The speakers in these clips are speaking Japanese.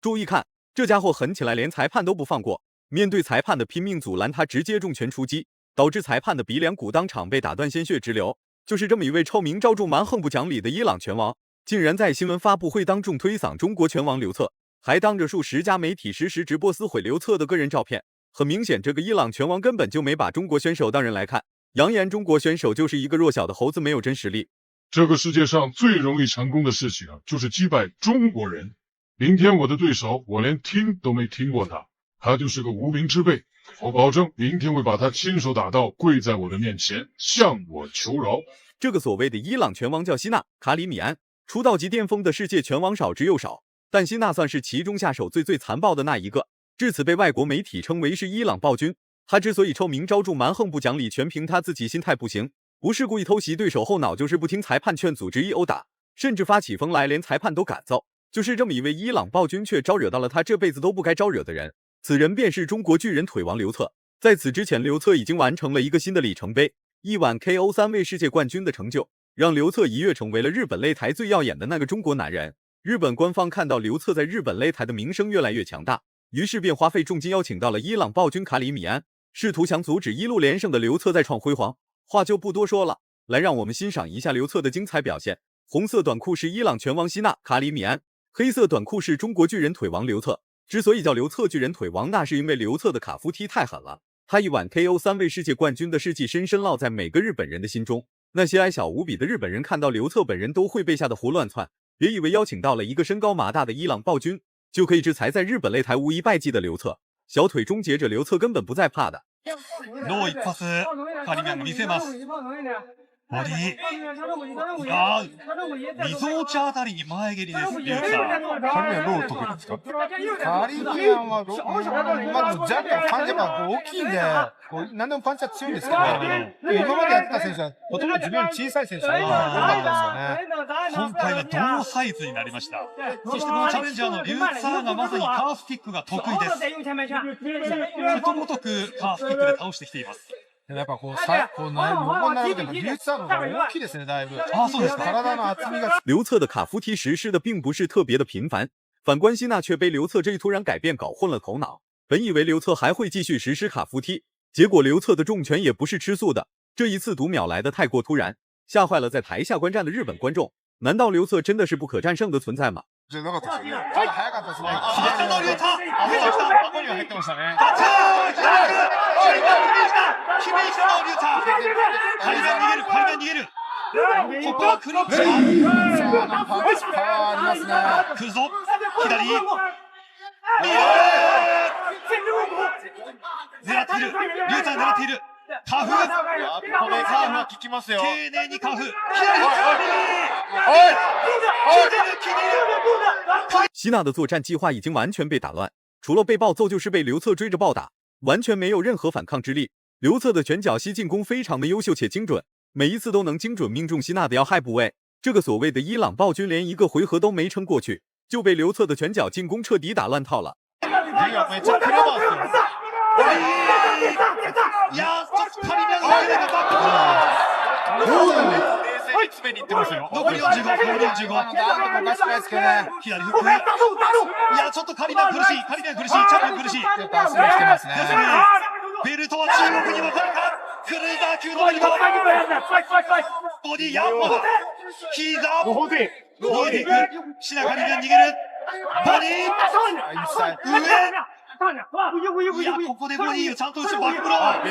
注意看，这家伙狠起来连裁判都不放过，面对裁判的拼命阻拦，他直接重拳出击，导致裁判的鼻梁骨当场被打断，鲜血直流。就是这么一位臭名昭著、蛮横不讲理的伊朗拳王，竟然在新闻发布会当众推搡中国拳王刘策，还当着数十家媒体实时直播撕毁刘策的个人照片。很明显，这个伊朗拳王根本就没把中国选手当人来看，扬言中国选手就是一个弱小的猴子，没有真实力。这个世界上最容易成功的事情就是击败中国人。明天我的对手，我连听都没听过他就是个无名之辈。我保证，明天会把他亲手打到跪在我的面前，向我求饶。这个所谓的伊朗拳王叫希纳·卡里米安，出道即巅峰的世界拳王少之又少，但希纳算是其中下手最残暴的那一个，至此被外国媒体称为是伊朗暴君。他之所以臭名昭著、蛮横不讲理，全凭他自己心态不行，不是故意偷袭对手后脑，就是不听裁判劝阻执意殴打，甚至发起疯来连裁判都敢揍。就是这么一位伊朗暴君，却招惹到了他这辈子都不该招惹的人。此人便是中国巨人腿王刘策。在此之前，刘策已经完成了一个新的里程碑，一晚 KO 3位世界冠军的成就，让刘策一跃成为了日本擂台最耀眼的那个中国男人。日本官方看到刘策在日本擂台的名声越来越强大，于是便花费重金邀请到了伊朗暴君卡里米安，试图想阻止一路连胜的刘策再创辉煌。话就不多说了，来让我们欣赏一下刘策的精彩表现。红色短裤是伊朗拳王希纳·卡里米安，黑色短裤是中国巨人腿王刘策。之所以叫刘策巨人腿王，那是因为刘策的卡夫踢太狠了，他一晚 KO 3位世界冠军的事迹深深烙在每个日本人的心中。那些矮小无比的日本人看到刘策本人都会被吓得胡乱窜，别以为邀请到了一个身高马大的伊朗暴君就可以制裁在日本擂台无一败绩的刘策。小腿终结者刘策根本不在怕的。ロー一発、カリミアンが見せます。ボディあー、みぞおちあたりに前蹴りです。リュウさん。カリミアンロー得意ですか？カリミアンはまず若干パンチが大きいんで、何でもパンチは強いんですけど、今までやってた選手はほとんど自分より小さい選手が多かったですよね。今回は同サイズになりました。そしてこのチャレンジャーのリュウさんがまさにカーフキックが得意です。ことごとくカーフキックで倒してきています。やっぱ横に並べてもリュウツァの方が大きいですね、だいぶ。そうですか。体の厚みが。刘策的卡夫踢实施的并不是特别的频繁，反观希纳却被刘策这一突然改变搞混了头脑。本以为刘策还会继续实施卡夫踢，结果刘策的重拳也不是吃素的，这一次读秒来的太过突然，吓坏了在台下观战的日本观众。难道刘策真的是不可战胜的存在吗？じゃなかったですよね。早かったですね。左のリュウタ、顎には入ってましたね。決めに来たのリュウタ。カリミアン逃げる、カリミアン逃げる。ここはクロッチ。パワーありますね。来るぞ。左。狙っている。リュウタ狙っている。カフ。これカーフは効きますよ。丁寧にカフ。左。希纳的作战计划已经完全被打乱，除了被暴揍就是被刘策追着暴打，完全没有任何反抗之力。刘策的拳脚膝进攻非常的优秀且精准，每一次都能精准命中希纳的要害部位。这个所谓的伊朗暴君连一个回合都没撑过去，就被刘策的拳脚进攻彻底打乱套了。いや、ちょっとカリミアンが出たバック。滑り行ってますよ。残り45、残り45。なんとかしないですけどね。左フック。いや、ちょっとカリミアン苦しい、カリミアン苦しい、チャンピオン苦しい。足が来てますね。ベルトは中国に渡るか。クルーザー級のベルト。ボディヤンマだ。膝。逃げていく。シナカリミアン逃げる。ボディ。上。いや、ここでボディをちゃんと打つバックロー。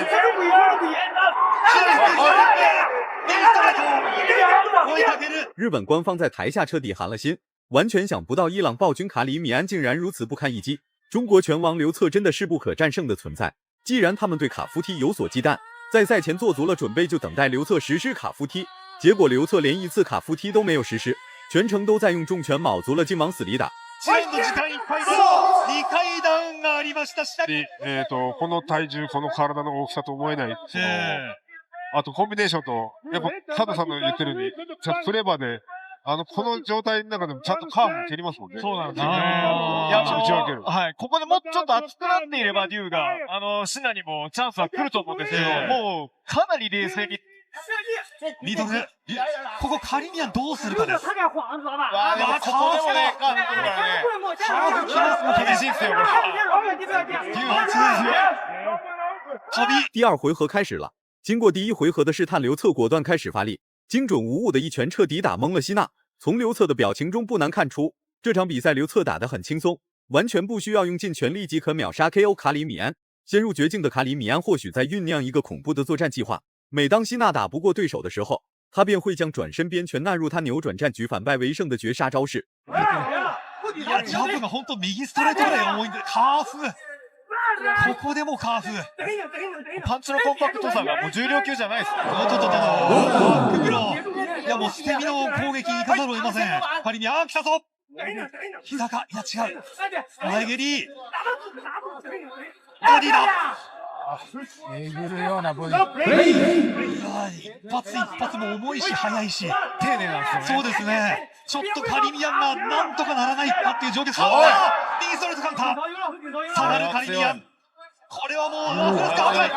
日本官方在台下彻底寒了心，完全想不到伊朗暴君卡里米安竟然如此不堪一击。中国拳王刘策真的是不可战胜的存在。既然他们对卡夫踢有所忌惮，在赛前做足了准备，就等待刘策实施卡夫踢。结果刘策连一次卡夫踢都没有实施，全程都在用重拳卯足了劲往死里打。試合の時間いっぱいです。2回ダウンがありました。この体重、この体の大きさと思えない。あとコンビネーションと、やっぱ佐藤さんの言ってるように、ちょっとクレバーで、この状態の中でもちゃんとカーブ蹴りますもんね。そうなんですよ。いや、打ち分ける。はい。ここでもうちょっと熱くなっていれば、デューが、シナにもチャンスは来ると思うんですけど、もう、かなり冷静にミドル。ここカリミアンどうするかです。わあ、でもここでもね、カーブこれね。カーブ来ますも厳しいっすよ、これ。飛び。第二回合开始了，经过第一回合的试探，刘策果断开始发力，精准无误的一拳彻底打懵了希娜。从刘策的表情中不难看出，这场比赛刘策打得很轻松，完全不需要用尽全力即可秒杀 KO 卡里米安。陷入绝境的卡里米安或许在酝酿一个恐怖的作战计划。每当希娜打不过对手的时候，他便会将转身边拳纳入他扭转战局、反败为胜的绝杀招式。いや、ジャブが本当右ストレートぐらい重いんで、カーフ。ここでもカーフ。パンチのコンパクトさがもう重量級じゃないです。バックブロー。いや、もう捨て身の攻撃に行かざるを得ません。カリミアン、来たぞ。膝か、いや違う。前蹴り。ボディだ。えぐるようなボディ。いや、一発一発も重いし速いし。丁寧なんですよね。そうですね。ちょっとカリミアンがなんとかならないかっていう状況。さあ、右ストレートカウンター。下がるカリミアン。これはもう、フルスカー危ない。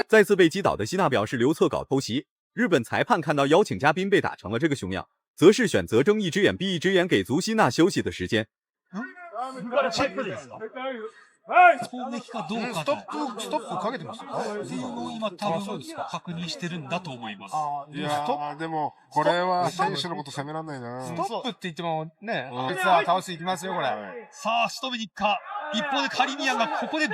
再次被击倒的希娜表示刘策搞偷袭。日本裁判看到邀请嘉宾被打成了这个熊样，则是选择睁一只眼闭一只眼，给足希娜休息的时间。チェックですか。攻撃かどうかストップかけてますよ。っていうのを今多分確認してるんだと思います。いやー、でも、これは選手のこと責めらんないな。ストップって言ってもね、実は倒していきますよ、これ。さあ、仕留めに行くか。一方でカリミアンがここで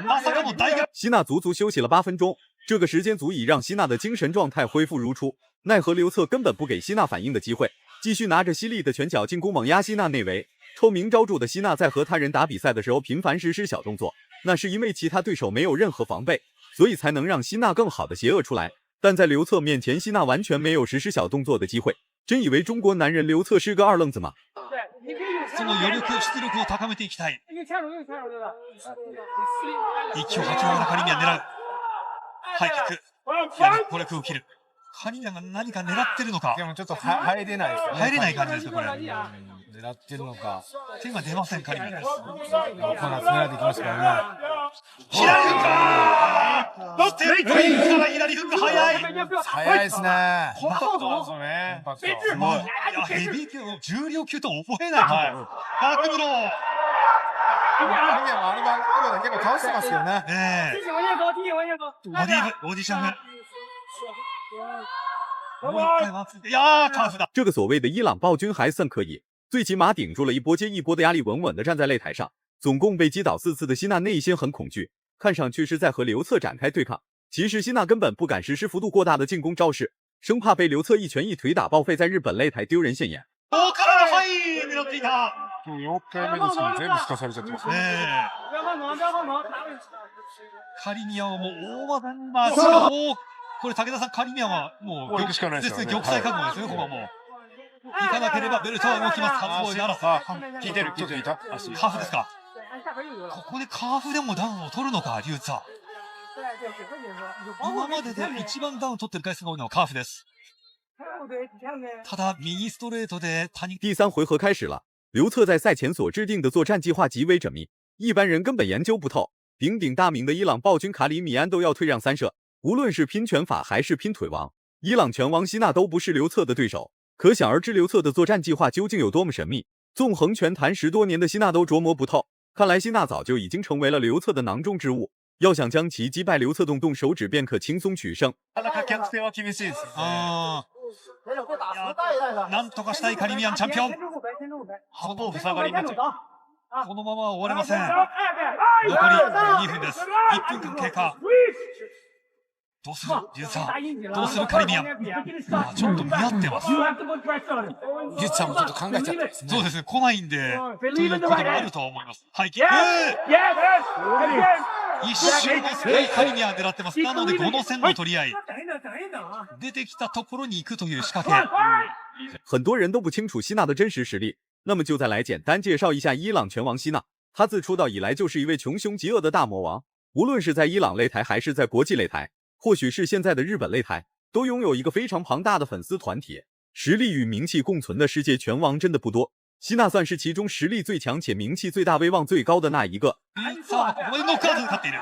まさかの大逆。希娜足足休息了8分钟，这个时间足以让希娜的精神状态恢复如初。奈何刘策根本不给希娜反应的机会，继续拿着犀利的拳脚进攻猛压希娜内围。臭名昭著的希娜在和他人打比赛的时候频繁实施小动作，那是因为其他对手没有任何防备，所以才能让希娜更好的邪恶出来。但在刘策面前，希娜完全没有实施小动作的机会。真以为中国男人刘策是个二愣子吗？その余力、出力を高めていきたい。息を吐きながらカリミアン狙う。ハイキック。いや、これ空を切る。カリミアンが何か狙ってるのか。でもちょっと入れないですよね。入れない感じですか、これ。狙ってるのか。手が出ません、カリミアンです。コーナー繋いできますからね。左フッカー。ステップインから左フック早い。早いですね。コンパクトなんですよね。すごい。いや、ヘビー級の重量級と思えない。バックブロー。あの番号で結構倒してますよね。ねえ。ボディシャム。もう一回回す。いやー、カーフだ。这个所谓的伊朗暴君还算可以，最起码顶住了一波接一波的压力，稳稳的站在擂台上。总共被击倒4次的希娜内心很恐惧，看上去是在和刘策展开对抗。其实希娜根本不敢实施幅度过大的进攻招式，生怕被刘策一拳一腿打报废，在日本擂台丢人现眼。大からはい、狙っていた。もう4回目ですけど、全部すかされちゃってますね。カリミアンはもう大技に回しがもう、これ武田さん、カリミアンはもう、これしかないですよね。玉砕覚悟ですよ、ここはもう。行かなければベルトは動きます。初防衛ならず。聞いてる、聞いた。カーフですか。ここでカーフでもダウンを取るのか、リュウツァ。今までで一番ダウン取ってる回数が多いのはカーフです。ただ、右ストレートで谷。第3回合开始了，刘策在赛前所制定的作战计划极为缜密，一般人根本研究不透。鼎鼎大名的伊朗暴君卡里米安都要退让3射，无论是拼拳法还是拼腿王，伊朗拳王希娜都不是刘策的对手。可想而知，刘策的作战计划究竟有多么神秘，纵横拳坛10多年的希娜都琢磨不透。看来希娜早就已经成为了刘策的囊中之物，要想将其击败，刘策动手指便可轻松取胜。なかなか逆転は厳しいですね。なんとかしたいカリミアンチャンピオン。八方塞がりになっちゃう。このまま終われません。残り2分です。1分間経過。どうするリュウツァ。どうするカリミアン。ちょっと見合ってます。リュウツァもちょっと考えちゃってますね。そうですね、来ないんで、ということもあると思います。はい、キック一瞬ですね、カリミアン狙ってます。なので、5の線の取り合い。出てきたところに行くという仕掛け。很多人都不清楚希娜的真实实力，那么就再来简单介绍一下伊朗拳王希娜。她自出道以来就是一位穷凶极恶的大魔王，无论是在伊朗擂台还是在国际擂台，或许是现在的日本擂台，都拥有一个非常庞大的粉丝团体。实力与名气共存的世界拳王真的不多，希娜算是其中实力最强且名气最大、威望最高的那一个。さあ、ここでノックアウトで勝っている。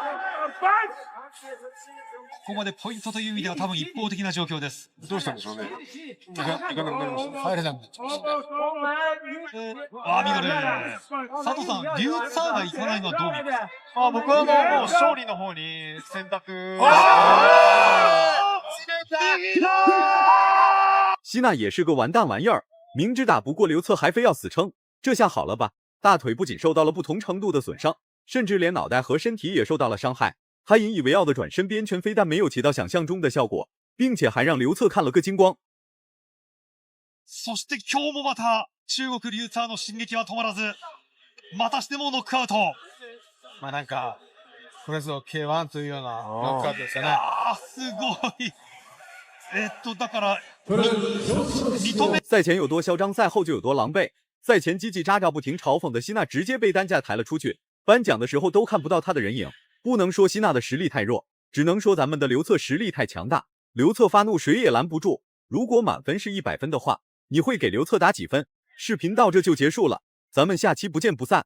ここまでポイントという意味では多分一方的な状況です。どうしたんでしょうね。いかなくなりました。入れなくなっちゃいましたね。ミドル。佐藤さん、リュウツァーが行かないのはどう見ますか？僕はもう勝利の方に選択。希娜也是个完蛋玩意儿，明知打不过刘策还非要死撑，这下好了吧？大腿不仅受到了不同程度的损伤，甚至连脑袋和身体也受到了伤害。他引以为傲的转身边拳非但没有起到想象中的效果，并且还让刘策看了个精光。そして今日もまた中国リュウツァーの進撃は止まらず、またしてもノックアウト。まあなんか、これぞ K1 というようなノックアウトでしたね。すごい。だから認め。赛前有多嚣张，赛后就有多狼狈。赛前叽叽喳喳不停嘲讽的希娜，直接被担架抬了出去。颁奖的时候都看不到她的人影。不能说希娜的实力太弱，只能说咱们的刘策实力太强大。刘策发怒谁也拦不住。如果满分是100分的话，你会给刘策打几分？视频到这就结束了，咱们下期不见不散。